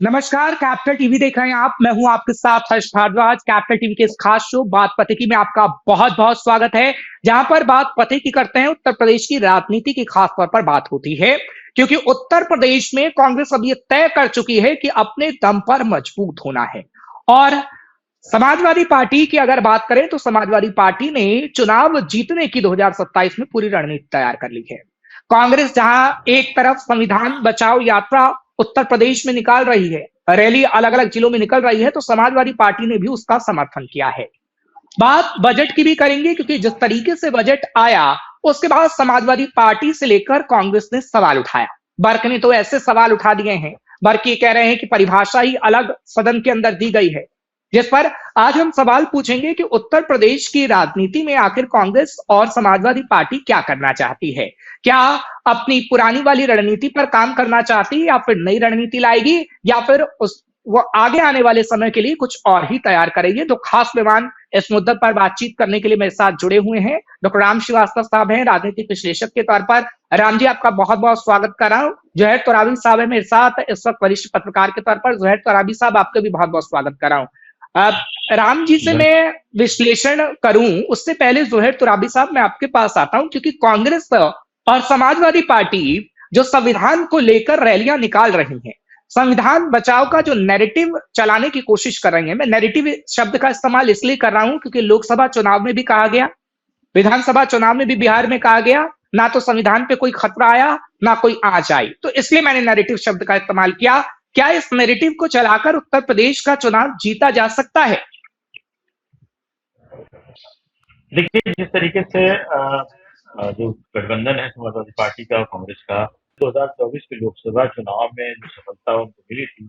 नमस्कार, capital TV देख रहे हैं आप। मैं हूं आपके साथ हर्ष भारद्वाज। कैपिटल टीवी के इस खास शो बात पते की में आपका बहुत बहुत स्वागत है, जहां पर बात पते की करते हैं उत्तर प्रदेश की राजनीति की खास तौर पर बात होती है, क्योंकि उत्तर प्रदेश में कांग्रेस अब ये तय कर चुकी है कि अपने दम पर मजबूत होना है। और समाजवादी पार्टी की अगर बात करें तो समाजवादी पार्टी ने चुनाव जीतने की 2027 में पूरी रणनीति तैयार कर ली है। कांग्रेस जहां एक तरफ संविधान बचाओ यात्रा उत्तर प्रदेश में निकाल रही है, रैली अलग अलग जिलों में निकल रही है, तो समाजवादी पार्टी ने भी उसका समर्थन किया है। बात बजट की भी करेंगे, क्योंकि जिस तरीके से बजट आया उसके बाद समाजवादी पार्टी से लेकर कांग्रेस ने सवाल उठाया। बर्क ने तो ऐसे सवाल उठा दिए हैं, बर्क ये कह रहे हैं कि परिभाषा ही अलग सदन के अंदर दी गई है, जिस पर आज हम सवाल पूछेंगे कि उत्तर प्रदेश की राजनीति में आखिर कांग्रेस और समाजवादी पार्टी क्या करना चाहती है। क्या अपनी पुरानी वाली रणनीति पर काम करना चाहती है, या फिर नई रणनीति लाएगी, या फिर वो आगे आने वाले समय के लिए कुछ और ही तैयार करेगी। तो खास मेहमान इस मुद्दे पर बातचीत करने के लिए मेरे साथ जुड़े हुए हैं। डॉक्टर राम श्रीवास्तव साहब हैं, राजनीतिक विश्लेषक के तौर पर। राम जी, आपका बहुत बहुत स्वागत कर रहा हूं। जोहैर तोराबी साहब है मेरे साथ इस वक्त, वरिष्ठ पत्रकार के तौर पर। जोहैर तोराबी साहब, आपका भी बहुत बहुत स्वागत कर रहा हूं। राम जी से मैं विश्लेषण करूं उससे पहले जोहैर तोराबी साहब, मैं आपके पास आता हूं, क्योंकि कांग्रेस और समाजवादी पार्टी जो संविधान को लेकर रैलियां निकाल रही हैं, संविधान बचाओ का जो नैरेटिव चलाने की कोशिश कर रही है। मैं नैरेटिव शब्द का इस्तेमाल इसलिए कर रहा हूं क्योंकि लोकसभा चुनाव में भी कहा गया, विधानसभा चुनाव में भी बिहार में कहा गया, ना तो संविधान पे कोई खतरा आया ना कोई आंच आई, तो इसलिए मैंने नैरेटिव शब्द का इस्तेमाल किया। क्या इस नैरेटिव को चलाकर उत्तर प्रदेश का चुनाव जीता जा सकता है? देखिए, जिस तरीके से जो गठबंधन है समाजवादी पार्टी का और कांग्रेस का 2024 के लोकसभा चुनाव में जो सफलता उनको मिली थी,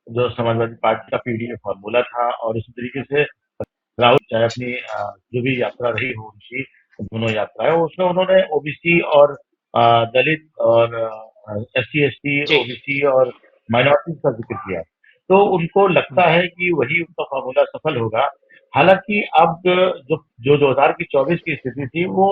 जो समाजवादी पार्टी का पीडीए फॉर्मूला था, और इसी तरीके से राहुल चाहे अपनी जो भी यात्रा रही हो उनकी, दोनों यात्राएं, उसमें उन्होंने ओबीसी और दलित और एससी एसटी, जी। ओबीसी और माइनॉरिटीज का जिक्र किया। तो उनको लगता है कि वही उनका फॉर्मूला सफल होगा। हालांकि अब जो जो 2024 की स्थिति थी, वो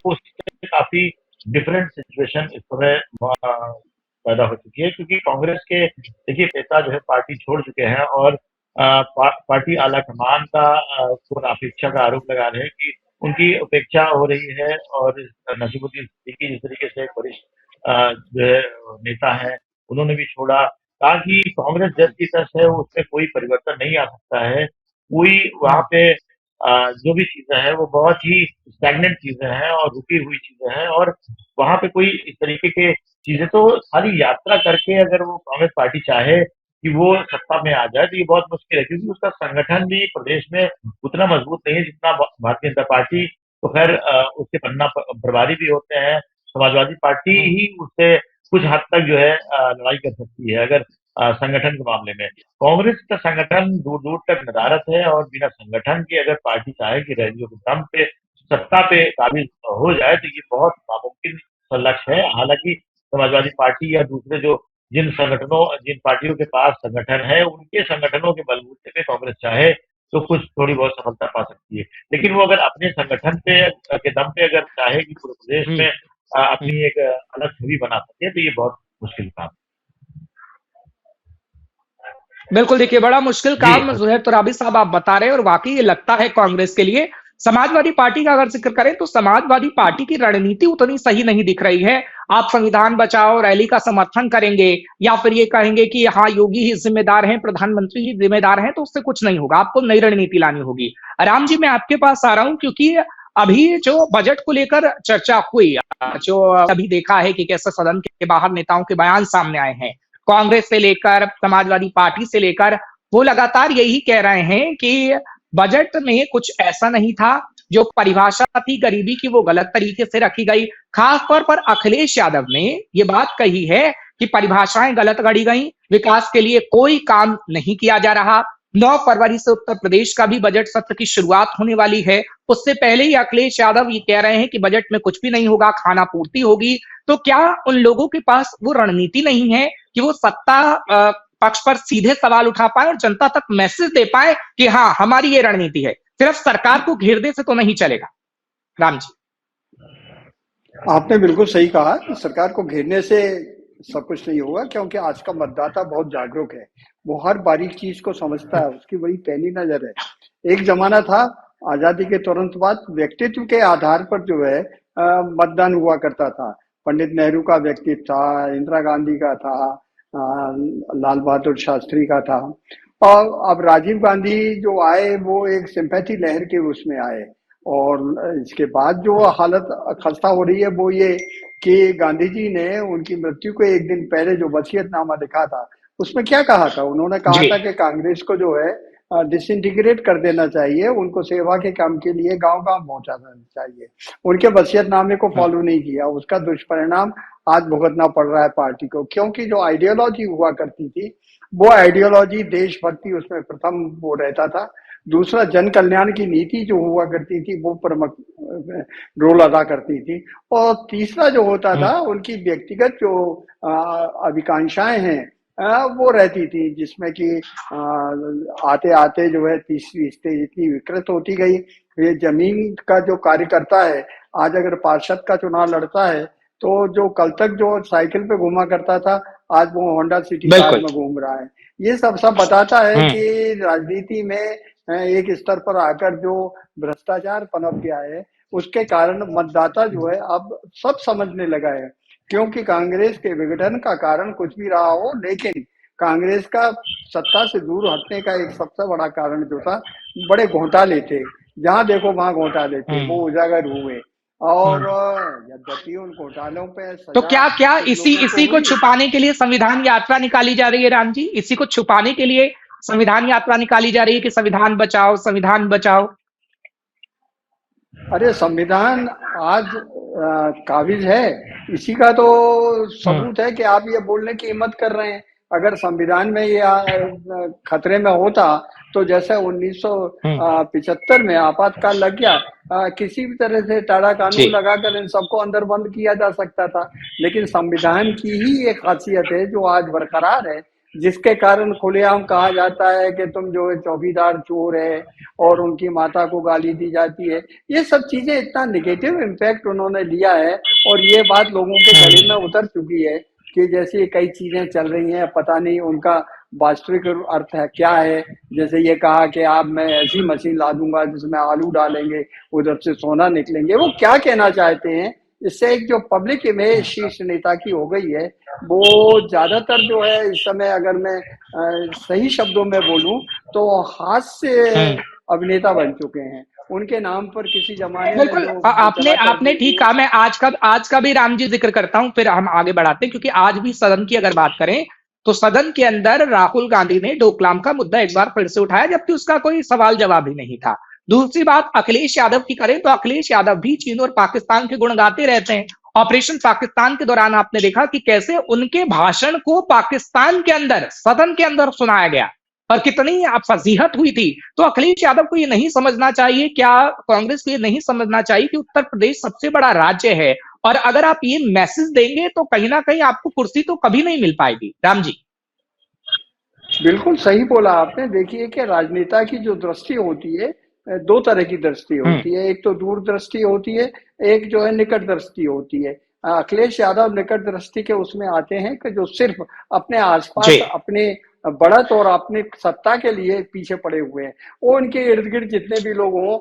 उससे काफी डिफरेंट सिचुएशन इस समय पैदा हो चुकी है, क्योंकि कांग्रेस के देखिए नेता जो है पार्टी छोड़ चुके हैं, और पार्टी आलाकमान का को अपेक्षा का आरोप लगा रहे हैं कि उनकी उपेक्षा हो रही है। और नसीमुद्दीन सिद्दीकी जिस तरीके से एक वरिष्ठ जो है नेता है, उन्होंने भी छोड़ा, ताकि कांग्रेस जैसी तस है उसमें कोई परिवर्तन नहीं आ सकता है। कोई वहाँ पे जो भी चीजें हैं वो बहुत ही स्टैग्नेंट चीजें हैं और रुकी हुई चीजें हैं, और वहाँ पे कोई इस तरीके के चीजें तो खाली यात्रा करके अगर वो कांग्रेस पार्टी चाहे कि वो सत्ता में आ जाए तो ये बहुत मुश्किल है, क्योंकि उसका संगठन भी प्रदेश में उतना मजबूत नहीं है जितना भारतीय जनता पार्टी। तो खैर उसके पन्ना प्रभारी भी होते हैं, समाजवादी पार्टी ही उससे कुछ हद तक जो है लड़ाई कर सकती है अगर संगठन के मामले में। कांग्रेस का संगठन दूर दूर तक नदारत है, और बिना संगठन के अगर पार्टी चाहे कि रैलियों के दम पे सत्ता पे काबिज हो जाए तो ये बहुत नामुमकिन लक्ष्य है। हालांकि समाजवादी पार्टी या दूसरे जो जिन पार्टियों के पास संगठन है, उनके संगठनों के बलबूते पे कांग्रेस चाहे तो कुछ थोड़ी बहुत सफलता पा सकती है। लेकिन वो अगर अपने संगठन पे के दम पे अगर चाहे कि पूरे प्रदेश में अपनी एक अलग छवि बना सके, तो ये बहुत मुश्किल काम है। बिल्कुल, देखिए बड़ा मुश्किल जी। काम जोहैर तोराबी साहब आप बता रहे हैं, और वाकई ये लगता है कांग्रेस के लिए। समाजवादी पार्टी का अगर जिक्र करें तो समाजवादी पार्टी की रणनीति उतनी सही नहीं दिख रही है। आप संविधान बचाओ रैली का समर्थन करेंगे, या फिर ये कहेंगे कि हाँ योगी ही जिम्मेदार हैं, प्रधानमंत्री ही जिम्मेदार हैं, तो उससे कुछ नहीं होगा, आपको नई रणनीति लानी होगी। राम जी, मैं आपके पास आ रहा हूं, क्योंकि अभी जो बजट को लेकर चर्चा हुई, जो अभी देखा है कि कैसे सदन के बाहर नेताओं के बयान सामने आए हैं, कांग्रेस से लेकर समाजवादी पार्टी से लेकर, वो लगातार यही कह रहे हैं कि बजट में कुछ ऐसा नहीं था, जो परिभाषा थी गरीबी की वो गलत तरीके से रखी गई। खास तौर पर अखिलेश यादव ने ये बात कही है कि परिभाषाएं गलत गढ़ी गई, विकास के लिए कोई काम नहीं किया जा रहा। 9 फरवरी से उत्तर प्रदेश का भी बजट सत्र की शुरुआत होने वाली है, उससे पहले ही अखिलेश यादव ये कह रहे हैं कि बजट में कुछ भी नहीं होगा, खाना पूर्ति होगी। तो क्या उन लोगों के पास वो रणनीति नहीं है कि वो सत्ता पक्ष पर सीधे सवाल उठा पाए और जनता तक मैसेज दे पाए कि हाँ हमारी ये रणनीति है, सिर्फ सरकार को घेरने से तो नहीं चलेगा? राम जी। आपने बिल्कुल सही कहा कि सरकार को घेरने से सब कुछ नहीं होगा, क्योंकि आज का मतदाता बहुत जागरूक है। वो हर बारीक चीज को समझता है, उसकी बड़ी पैनी नजर है। एक जमाना था, आजादी के तुरंत बाद व्यक्तित्व के आधार पर जो है मतदान हुआ करता था। पंडित नेहरू का व्यक्तित्व था, इंदिरा गांधी का था, लाल बहादुर शास्त्री का था। और अब राजीव गांधी जो आए वो एक सिंपैथी लहर के उसमें आए। और इसके बाद जो हालत खस्ता हो रही है वो ये कि गांधी जी ने उनकी मृत्यु को एक दिन पहले जो वसीयतनामा लिखा था, उसमें क्या कहा था? उन्होंने कहा जी। था कि कांग्रेस को जो है डिसइंटीग्रेट कर देना चाहिए, उनको सेवा के काम के लिए गांव गांव पहुंचाना चाहिए। उनके वसीयतनामे को हम्म, फॉलो नहीं किया, उसका दुष्परिणाम आज भुगतना पड़ रहा है पार्टी को। क्योंकि जो आइडियोलॉजी हुआ करती थी वो आइडियोलॉजी देशभक्ति उसमें प्रथम वो रहता था। दूसरा, जन कल्याण की नीति जो हुआ करती थी वो प्रमुख रोल अदा करती थी। और तीसरा जो होता हम्म, था, उनकी व्यक्तिगत जो अभिकांक्षाएं हैं वो रहती थी, जिसमें कि आते आते जो है तीसरी स्टेज इतनी विकृत होती गई। ये जमीन का जो कार्यकर्ता है, आज अगर पार्षद का चुनाव लड़ता है तो जो कल तक जो साइकिल पे घूमा करता था, आज वो होंडा सिटी कार बिल्कुल। में घूम रहा है। ये सब सब बताता है हम्म, कि राजनीति में एक स्तर पर आकर जो भ्रष्टाचार पनप गया है, उसके कारण मतदाता जो है अब सब समझने लगा है। क्योंकि कांग्रेस के विघटन का कारण कुछ भी रहा हो, लेकिन कांग्रेस का सत्ता से दूर हटने का एक सबसे बड़ा कारण जो था, बड़े घोटाले थे। जहां देखो वहां घोटाले थे, वो हम्म, उजागर हुए। और हम्म। यद्यपि उन घोटालों पे तो सजा क्या क्या कुछ इसी लोगों को इसी को हुई। छुपाने के लिए संविधान यात्रा निकाली जा रही है राम जी? इसी को छुपाने के लिए संविधान यात्रा निकाली जा रही है कि संविधान बचाओ, संविधान बचाओ। अरे संविधान आज काबिज है, इसी का तो हम्म, सबूत है कि आप ये बोलने की हिम्मत कर रहे हैं। अगर संविधान में ये खतरे में होता, तो जैसे हम्म, 1975 में आपातकाल लग गया, किसी भी तरह से टाड़ा जी। कानून लगाकर इन सबको अंदर बंद किया जा सकता था। लेकिन संविधान की ही एक खासियत है जो आज बरकरार है, जिसके कारण खुलेआम कहा जाता है कि तुम जो है चौकीदार चोर है, और उनकी माता को गाली दी जाती है। ये सब चीजें इतना निगेटिव इम्पैक्ट उन्होंने लिया है, और ये बात लोगों के गले में हम्म, उतर चुकी है कि जैसे कई चीजें चल रही हैं, पता नहीं उनका वास्तविक अर्थ है क्या है। जैसे ये कहा कि आप मैं ऐसी मशीन ला दूंगा जिसमें आलू डालेंगे, उधर से सोना निकलेंगे। वो क्या कहना चाहते हैं? इससे एक जो पब्लिक इमेज शीर्ष नेता की हो गई है, वो ज्यादातर जो है इस समय, अगर मैं सही शब्दों में बोलूं, तो हास्य हम्म। अभिनेता बन चुके हैं। उनके नाम पर किसी जमाने में बिल्कुल। जो आपने चला आपने करती ठीक थी। कहा। मैं आज का भी राम जी जिक्र करता हूं, फिर हम आगे बढ़ाते हैं। क्योंकि आज भी सदन की अगर बात करें तो सदन के अंदर राहुल गांधी ने डोकलाम का मुद्दा एक बार फिर से उठाया, जबकि उसका कोई सवाल जवाब ही नहीं था। दूसरी बात अखिलेश यादव की करें तो अखिलेश यादव भी चीन और पाकिस्तान के गुण गाते रहते हैं। ऑपरेशन पाकिस्तान के दौरान आपने देखा कि कैसे उनके भाषण को पाकिस्तान के अंदर सदन के अंदर सुनाया गया और कितनी फजीहत हुई थी। तो अखिलेश यादव को ये नहीं समझना चाहिए, क्या कांग्रेस को ये नहीं समझना चाहिए कि उत्तर प्रदेश सबसे बड़ा राज्य है, और अगर आप ये मैसेज देंगे तो कहीं ना कहीं आपको कुर्सी तो कभी नहीं मिल पाएगी। राम जी। बिल्कुल सही बोला आपने। देखिए कि राजनेता की जो दृष्टि होती है, दो तरह की दृष्टि हम्म, होती है। एक तो दूरदृष्टि होती है, एक जो है निकट दृष्टि होती है। अखिलेश यादव निकट दृष्टि के उसमें आते हैं कि जो सिर्फ अपने जी। आसपास अपने बढ़त और अपने सत्ता के लिए पीछे पड़े हुए हैं। वो उनके इर्द गिर्द जितने भी लोग हों,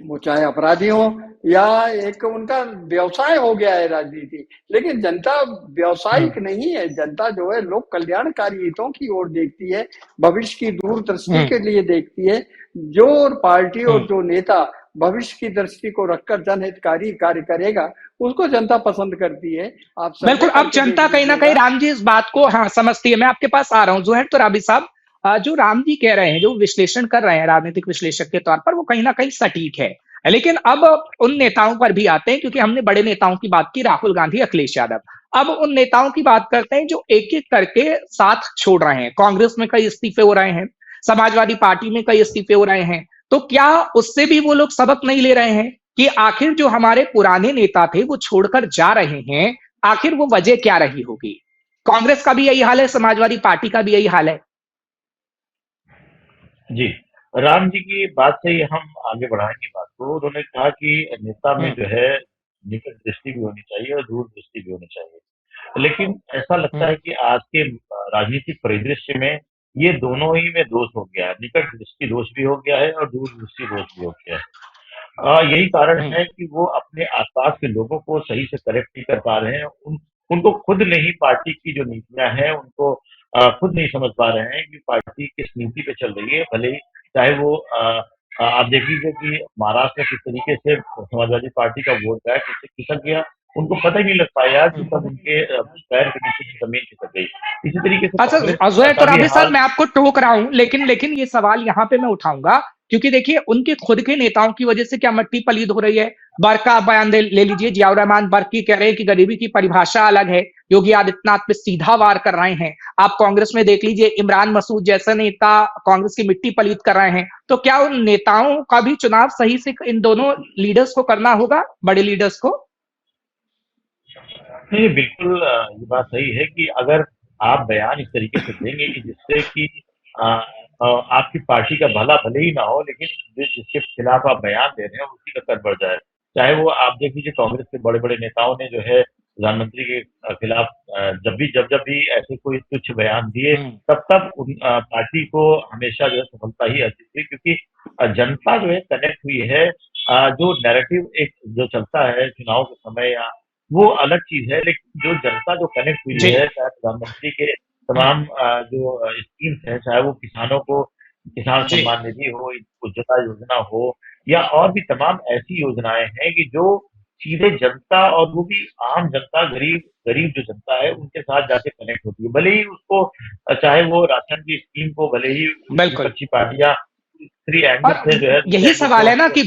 वो चाहे अपराधी हो या एक उनका व्यवसाय हो गया है राजनीति। लेकिन जनता हम्म, व्यवसायिक नहीं है, जनता जो है लोक कल्याणकारी हितों की ओर देखती है, भविष्य की दूरदृष्टि हम्म, के लिए देखती है। जो पार्टी और हम्म। जो नेता भविष्य की दृष्टि को रखकर जनहितकारी कार्य करेगा, उसको जनता पसंद करती है। आप सर्वे बिल्कुल। अब करके देख जनता कहीं ना कहीं लीजिएगा। राम जी इस बात को हाँ समझती है। मैं आपके पास आ रहा हूं जोहर तो राबी साहब। जो राम जी कह रहे हैं, जो विश्लेषण कर रहे हैं राजनीतिक विश्लेषक के तौर पर, वो कहीं ना कहीं सटीक है। लेकिन अब उन नेताओं पर भी आते हैं, क्योंकि हमने बड़े नेताओं की बात की, राहुल गांधी, अखिलेश यादव। अब उन नेताओं की बात करते हैं जो एक एक करके साथ छोड़ रहे हैं। कांग्रेस में कई इस्तीफे हो रहे हैं, समाजवादी पार्टी में कई इस्तीफे हो रहे हैं। तो क्या उससे भी वो लोग सबक नहीं ले रहे हैं कि आखिर जो हमारे पुराने नेता थे वो छोड़कर जा रहे हैं, आखिर वो वजह क्या रही होगी? कांग्रेस का भी यही हाल है, समाजवादी पार्टी का भी यही हाल है। जी, राम जी की बात से ही हम आगे बढ़ाएँगे बात को। उन्होंने कहा कि नेता में हम्म, जो है निकट दृष्टि भी होनी चाहिए और दूर दृष्टि भी होनी चाहिए। लेकिन ऐसा लगता हम्म, है कि आज के राजनीतिक परिदृश्य में ये दोनों ही में दोष हो गया है, निकट दृष्टि दोष भी हो गया है और दूर दृष्टि दोष भी हो गया है। यही कारण हम्म, है कि वो अपने आसपास के लोगों को सही से करेक्ट नहीं कर पा रहे हैं। उनको खुद नहीं पार्टी की जो नीतियां हैं उनको खुद नहीं समझ पा रहे हैं कि पार्टी किस नीति पे चल रही है। भले ही चाहे वो आप देख लीजिए कि महाराष्ट्र में किस तरीके से समाजवादी पार्टी का वोट बैंक उससे खिसक गया, उनको पता ही नहीं लग पाया कि हम्म। कब उनके पैर के नीचे की जमीन खिसक गई। इसी तरीके से अच्छा, कांग्रेस अजय का भी तुराबी साहब, हाल। मैं आपको टोक रहा हूं, लेकिन ये सवाल यहां पे मैं उठाऊंगा, क्योंकि देखिए उनके खुद के नेताओं की वजह से क्या मट्टी पलीद हो रही है। बर्क का बयान ले लीजिए, जियाउर रहमान बर्की कह रहे हैं कि गरीबी की परिभाषा अलग है, योगी आदित्यनाथ पे सीधा वार कर रहे हैं। आप कांग्रेस में देख लीजिए, इमरान मसूद जैसे नेता कांग्रेस की मिट्टी पलीद कर रहे हैं। तो क्या उन नेताओं का भी चुनाव सही से इन दोनों लीडर्स को करना होगा, बड़े लीडर्स को? नहीं, बिल्कुल ये बात सही है कि अगर आप बयान इस तरीके से देंगे कि जिससे कि अ, आपकी पार्टी का भला भले ही ना हो, लेकिन जिसके खिलाफ आप बयान दे रहे हैं उसी का कद बढ़ जाए। चाहे वो आप देख लीजिए कांग्रेस के बड़े-बड़े नेताओं ने जो है प्रधानमंत्री के खिलाफ जब भी ऐसे कोई तुच्छ बयान दिए, हम्म, तब उन पार्टी को हमेशा जो है सफलता ही आती थी, क्योंकि जनता जो है कनेक्ट हुई है। जो नैरेटिव एक जो चलता है चुनाव के समय या वो अलग चीज है, लेकिन जो जनता जो कनेक्ट हुई जी। है, चाहे प्रधानमंत्री के तमाम जो स्कीम्स हैं, चाहे वो किसानों को किसान जी। सम्मान निधि हो, उज्ज्वला योजना हो, या और भी तमाम ऐसी योजनाएं हैं कि जो सीधे जनता और वो भी आम जनता, गरीब गरीब जो जनता है उनके साथ जाके कनेक्ट होती है। भले ही उसको चाहे वो राशन की स्कीम को भले ही बिल्कुल। विपक्षी पार्टियां दूसरी एंगल और से जो है दूसरे यही एंगल से सवाल है ना उसको कि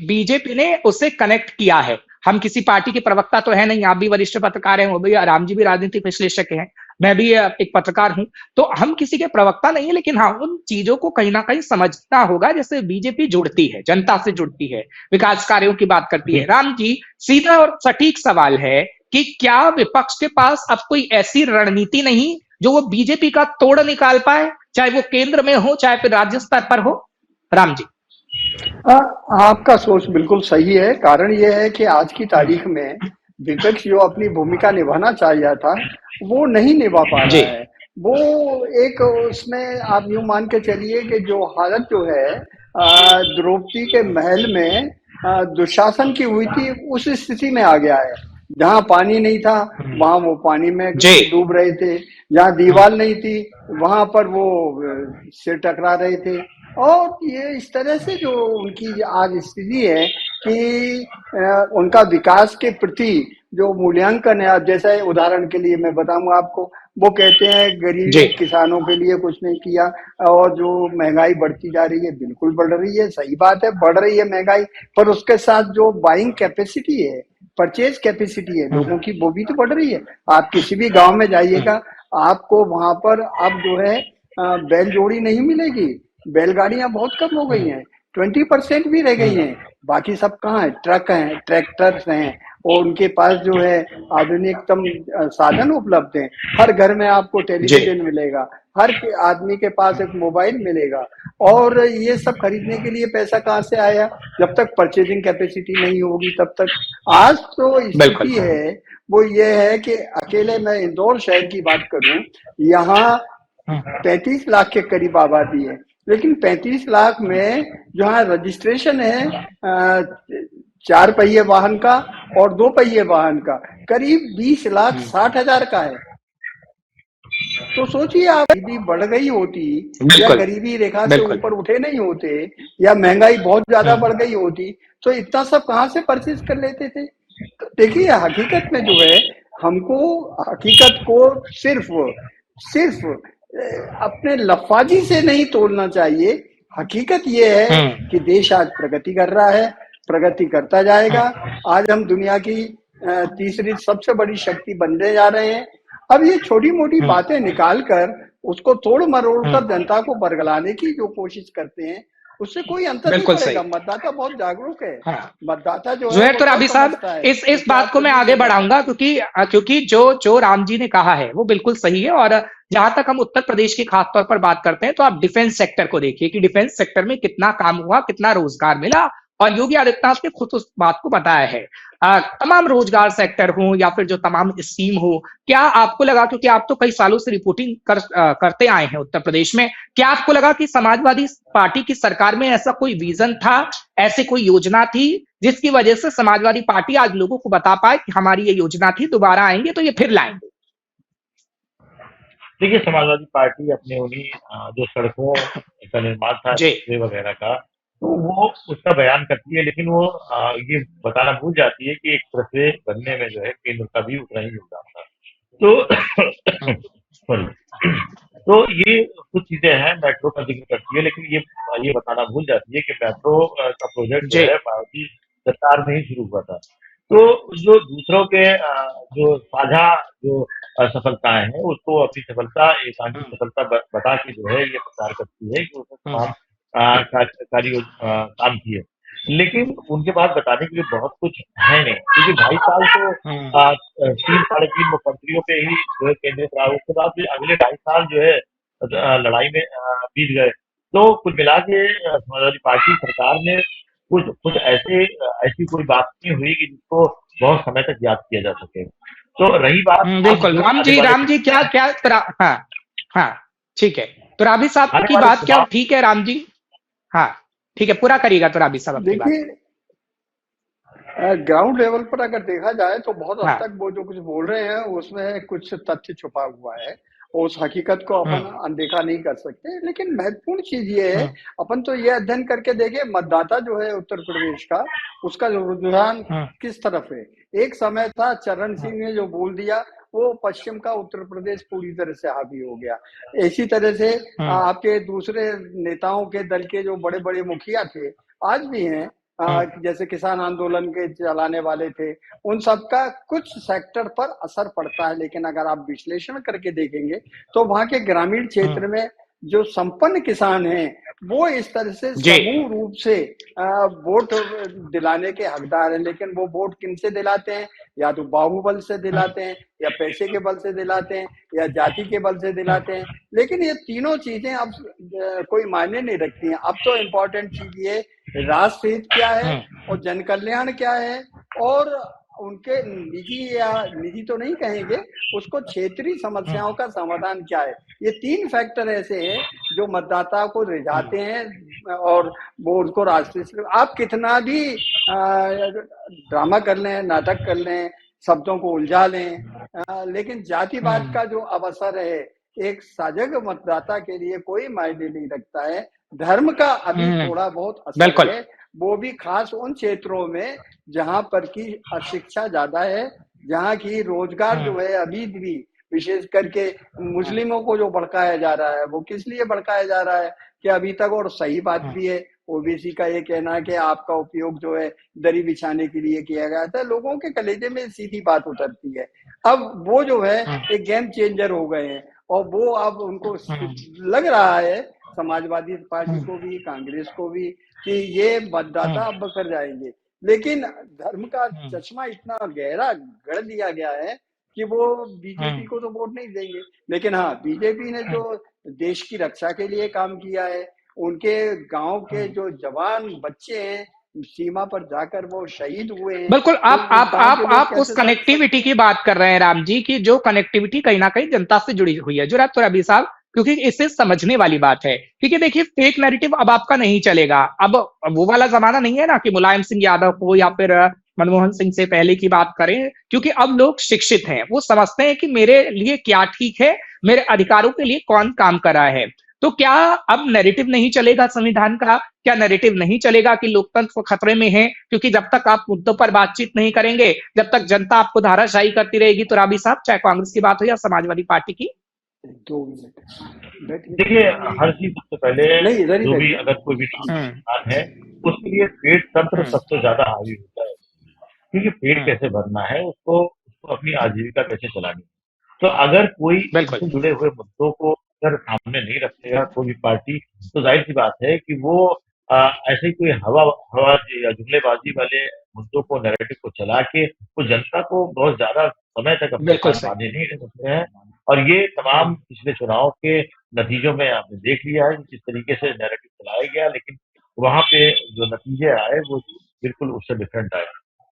बीजेपी ने उसे कनेक्ट किया है। हम किसी पार्टी के प्रवक्ता तो है नहीं, आप भी वरिष्ठ पत्रकार हैं, वो भी, राम जी भी राजनीतिक विश्लेषक हैं, मैं भी एक पत्रकार हूं। तो हम किसी के प्रवक्ता नहीं है, लेकिन हाँ, उन चीजों को कहीं ना कहीं समझना होगा। जैसे बीजेपी जुड़ती है, जनता से जुड़ती है, विकास कार्यों की बात करती है। बिल्कुल। राम जी, सीधा और सटीक सवाल है कि क्या विपक्ष के पास अब कोई ऐसी रणनीति नहीं जो वो बीजेपी का तोड़ निकाल पाए, चाहे वो केंद्र में हो चाहे फिर राज्य स्तर पर हो? राम जी। हाँ, आपका सोच बिल्कुल सही है। कारण ये है कि आज की तारीख में विपक्ष जो अपनी भूमिका निभाना चाहिए था, वो नहीं निभा पा जी। रहा है। वो एक उसमें आप यूं मान के चलिए कि जो हालत जो है द्रौपदी के महल में दुशासन की हुई थी, उस स्थिति में आ गया है। जहाँ पानी नहीं था, वहां वो पानी में जी। डूब रहे थे। जहाँ दीवार नहीं थी, वहां पर वो सिर टकरा रहे थे। और ये इस तरह से जो उनकी आज स्थिति है कि उनका विकास के प्रति जो मूल्यांकन है, जैसे उदाहरण के लिए मैं बताऊंगा आपको, वो कहते हैं जी। गरीब किसानों के लिए कुछ नहीं किया। और जो महंगाई बढ़ती जा रही है, बिल्कुल बढ़ रही है, सही बात है, बढ़ रही है महंगाई, पर उसके साथ जो बाइंग कैपेसिटी है, परचेज कैपेसिटी है लोगों की, वो भी तो बढ़ रही है। आप किसी भी गांव में जाइएगा, आपको वहां पर अब जो है बैल जोड़ी नहीं मिलेगी। बैलगाड़ियां बहुत कम हो गई हैं, 20% भी रह गई हैं। बाकी सब कहाँ है? ट्रक हैं, ट्रैक्टर्स हैं, और उनके पास जो है आधुनिकतम साधन उपलब्ध हैं। हर घर में आपको जी। टेलीविजन मिलेगा, आदमी के पास एक मोबाइल मिलेगा। और ये सब खरीदने के लिए पैसा कहाँ से आया? जब तक परचेजिंग कैपेसिटी नहीं होगी तब तक। आज तो बिल्कुल। स्थिति है वो ये है कि अकेले मैं इंदौर शहर की बात करूं, यहाँ 35 लाख के करीब आबादी है, लेकिन 35 लाख में जहाँ रजिस्ट्रेशन है 4 पहिए वाहन का और 2 पहिए वाहन का, करीब 20,60,000 का है। तो सोचिए, आप गरीबी बढ़ गई होती या बिल्कुल। गरीबी रेखा से बिल्कुल। ऊपर उठे नहीं होते, या महंगाई बहुत ज्यादा बढ़ गई होती, तो इतना सब कहाँ से परचेज कर लेते थे? तो देखिए, हकीकत में जो है, हमको हकीकत को सिर्फ सिर्फ अपने लफाजी से नहीं तोड़ना चाहिए। हकीकत ये है कि देश आज प्रगति कर रहा है, प्रगति करता जाएगा। आज हम दुनिया की तीसरी सबसे बड़ी शक्ति बनने जा रहे हैं। अब ये छोटी मोटी बातें निकाल कर उसको तोड़ मरोड़ कर जनता को बरगलाने की जो कोशिश करते हैं, उससे कोई अंतर नहीं बिल्कुल पड़ेगा। सही। मतदाता बहुत जागरूक है। हाँ। मतदाता जो है जुहैर वो तो सब राबी साहब, समझता है इस कि बात आप को मैं कुछ भी आगे नहीं कर बढ़ाऊंगा, सकते। क्योंकि जो जो राम जी ने कहा है वो बिल्कुल सही है। और जहां तक हम उत्तर प्रदेश की खास तौर पर बात करते हैं, तो आप डिफेंस सेक्टर को देखिए कि डिफेंस सेक्टर में कितना काम हुआ, कितना रोजगार मिला, और योगी आदित्यनाथ ने खुद उस बात को बताया है। तमाम रोजगार सेक्टर हो या फिर जो तमाम स्कीम हो, क्या आपको लगा, क्योंकि आप तो कई सालों से रिपोर्टिंग करते आए हैं उत्तर प्रदेश में, क्या आपको लगा कि समाजवादी पार्टी की सरकार में ऐसा कोई विजन था, ऐसी कोई योजना थी जिसकी वजह से समाजवादी पार्टी आज लोगों को बता पाए कि हमारी ये योजना थी, दोबारा आएंगे तो ये फिर लाएंगे? देखिए, समाजवादी पार्टी अपने उन्हीं जो सड़कों का निर्माण था, जी। एक्सप्रेस वगैरह का, तो वो उसका बयान करती है, लेकिन वो ये बताना भूल जाती है कि एक्सप्रेसवे बनने में जो है केंद्र का भी उतना ही योगदान था। तो सॉरी, तो ये कुछ चीजें हैं, मेट्रो का जिक्र करती है, लेकिन ये बताना भूल जाती है कि मेट्रो का प्रोजेक्ट जो जी। है भारतीय सरकार में ही शुरू हुआ था। तो जो दूसरों के जो साझा जो सफलताएं हैं, उसको अपनी सफलता एकांकी सफलता बता के जो है ये प्रचार करती है कि उसने तमाम काम किए, लेकिन उनके पास बताने के लिए बहुत कुछ है नहीं, क्योंकि 2.5 साल तो 3 साढ़े 3 मुख्यमंत्रियों पे ही जो है केंद्र रहा, उसके बाद भी अगले 2.5 साल जो है लड़ाई में बीत गए। तो कुल मिला के समाजवादी पार्टी सरकार ने कुछ कुछ ऐसी कोई बात नहीं हुई कि जिसको बहुत समय तक याद किया जा सके। तो रही बात अब बिल्कुल। जो आने वाले राम जी क्या क्या हाँ हाँ ठीक है, तो राबी साहब की बात क्या ठीक है राम जी? हाँ ठीक है, पूरा करिएगा तो राबी साहब अपनी बात। देखिए, ग्राउंड लेवल पर अगर देखा जाए तो बहुत हद हाँ। तक वो जो कुछ बोल रहे हैं उसमें कुछ तथ्य छुपा हुआ है और उस हकीकत को अपन अनदेखा नहीं कर सकते। लेकिन महत्वपूर्ण चीज ये है, अपन तो ये अध्ययन करके देखें मतदाता जो है उत्तर प्रदेश का, उसका जो रुझान किस तरफ है। एक समय था चरण सिंह ने जो बोल दिया वो पश्चिम का उत्तर प्रदेश पूरी तरह से हावी हो गया। इसी तरह से आपके दूसरे नेताओं के दल के जो बड़े बड़े मुखिया थे, आज भी हैं, जैसे किसान आंदोलन के चलाने वाले थे, उन सबका कुछ सेक्टर पर असर पड़ता है। लेकिन अगर आप विश्लेषण करके देखेंगे तो वहां के ग्रामीण क्षेत्र में जो संपन्न किसान हैं वो इस तरह से समूह रूप से वोट दिलाने के हकदार हैं। लेकिन वो वोट किनसे दिलाते हैं? या तो बाहुबल से दिलाते हैं, या पैसे के बल से दिलाते हैं, या जाति के बल से दिलाते हैं। लेकिन ये तीनों चीजें अब कोई मायने नहीं रखती हैं। अब तो इम्पोर्टेंट चीज ये राष्ट्र हित क्या है और जन कल्याण क्या है, और उनके निजी तो नहीं कहेंगे, उसको क्षेत्रीय समस्याओं का समाधान क्या है। ये 3 फैक्टर ऐसे हैं जो मतदाता को रिझाते हैं और वो उनको राष्ट्रीय। आप कितना भी ड्रामा कर लें, नाटक कर लें, शब्दों को उलझा लें, लेकिन जातिवाद का जो अवसर है एक सजग मतदाता के लिए कोई मायने नहीं रखता है। धर्म का अभी थोड़ा बहुत असर है, वो भी खास उन क्षेत्रों में जहां पर की अशिक्षा ज्यादा है, जहां की रोजगार जो है अभी भी, विशेष करके मुस्लिमों को जो भड़काया जा रहा है, वो किस लिए भड़काया जा रहा है कि अभी तक, और सही बात भी है, ओबीसी का ये कहना है कि आपका उपयोग जो है दरी बिछाने के लिए किया गया था। लोगों के कलेजे में सीधी बात उतरती है। अब वो जो है एक गेम चेंजर हो गए हैं और वो अब उनको लग रहा है, समाजवादी पार्टी को भी, कांग्रेस को भी, कि ये मतदाता अब कर जाएंगे। लेकिन धर्म का चश्मा इतना गहरा गढ़ दिया गया है कि वो बीजेपी को तो वोट नहीं देंगे। लेकिन हाँ, बीजेपी ने जो देश की रक्षा के लिए काम किया है, उनके गांव के जो जवान बच्चे हैं सीमा पर जाकर वो शहीद हुए हैं। बिल्कुल, आप उस कनेक्टिविटी की बात कर रहे हैं राम जी, की जो कनेक्टिविटी कहीं ना कहीं जनता से जुड़ी हुई है, जो रात रबी साहब, क्योंकि इससे समझने वाली बात है। क्योंकि देखिए, फेक नैरेटिव अब आपका नहीं चलेगा। अब वो वाला जमाना नहीं है ना कि मुलायम सिंह यादव को या फिर मनमोहन सिंह से पहले की बात करें, क्योंकि अब लोग शिक्षित हैं, वो समझते हैं कि मेरे लिए क्या ठीक है, मेरे अधिकारों के लिए कौन काम कर रहा है। तो क्या अब नैरेटिव नहीं चलेगा संविधान का? क्या नैरेटिव नहीं चलेगा कि लोकतंत्र खतरे में है? क्योंकि जब तक आप मुद्दों पर बातचीत नहीं करेंगे, जब तक जनता आपको धाराशाही करती रहेगी, तो राबी साहब, चाहे कांग्रेस की बात हो या समाजवादी पार्टी की। 2 मिनट देखिए, हर चीज सबसे पहले जो भी अगर कोई भी है उसके लिए पेट तंत्र सबसे ज्यादा हावी होता है, क्योंकि पेट कैसे भरना है, उसको अपनी आजीविका कैसे चलानी है। तो अगर कोई इससे जुड़े हुए मुद्दों को अगर सामने नहीं रखेगा कोई भी पार्टी, तो जाहिर सी बात है कि वो ऐसे ही कोई हवा या जुमलेबाजी वाले मुद्दों को, नैरेटिव को चला के वो जनता को बहुत ज्यादा समय तक अपने साथ बांधे नहीं रह सकते हैं। और ये तमाम पिछले चुनाव के नतीजों में आपने देख लिया है कि किस तरीके से नैरेटिव चलाया गया, लेकिन वहां पे जो नतीजे आए वो बिल्कुल उससे डिफरेंट आए।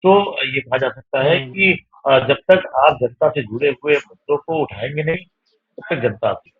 तो ये कहा जा सकता है कि जब तक आप जनता से जुड़े हुए मुद्दों को उठाएंगे नहीं, तब तक जनता आपकी।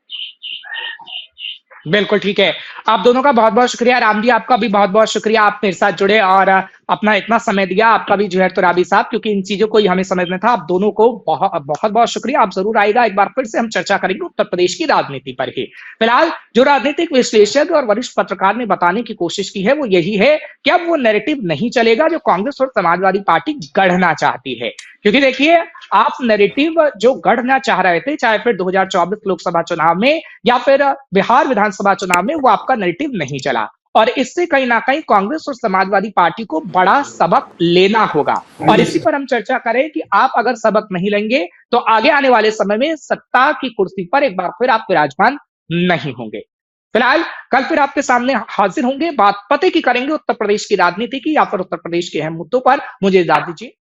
बिल्कुल ठीक है। आप दोनों का बहुत-बहुत शुक्रिया। राम जी, आपका भी बहुत-बहुत शुक्रिया, आप मेरे साथ जुड़े और अपना इतना समय दिया। आपका भी जुहैर तुराबी साहब, क्योंकि इन चीज़ों को ही हमें समझना था। आप दोनों को बहुत-बहुत शुक्रिया। आप ज़रूर आइएगा, एक बार फिर से हम चर्चा करेंगे उत्तर प्रदेश की राजनीति पर ही। फिलहाल जो राजनीतिक विश्लेषक और वरिष्ठ पत्रकार ने बताने की कोशिश की है, वो यही है कि अब वो नैरेटिव नहीं चलेगा जो कांग्रेस और समाजवादी पार्टी गढ़ना चाहती है। क्योंकि देखिए, आप नैरेटिव जो गढ़ना चाह रहे थे, चाहे फिर 2024 लोकसभा चुनाव में या फिर बिहार विधानसभा चुनाव में, वो आपका नैरेटिव नहीं चला और इससे कहीं ना कहीं कांग्रेस और समाजवादी पार्टी को बड़ा सबक लेना होगा। और इसी पर हम चर्चा करें कि आप अगर सबक नहीं लेंगे तो आगे आने वाले समय में सत्ता की कुर्सी पर एक बार फिर आप विराजमान नहीं होंगे। फिलहाल कल फिर आपके सामने हाजिर होंगे, बात पते की करेंगे उत्तर प्रदेश की राजनीति की या फिर उत्तर प्रदेश के अहम मुद्दों पर। मुझे इजाजत दीजिए।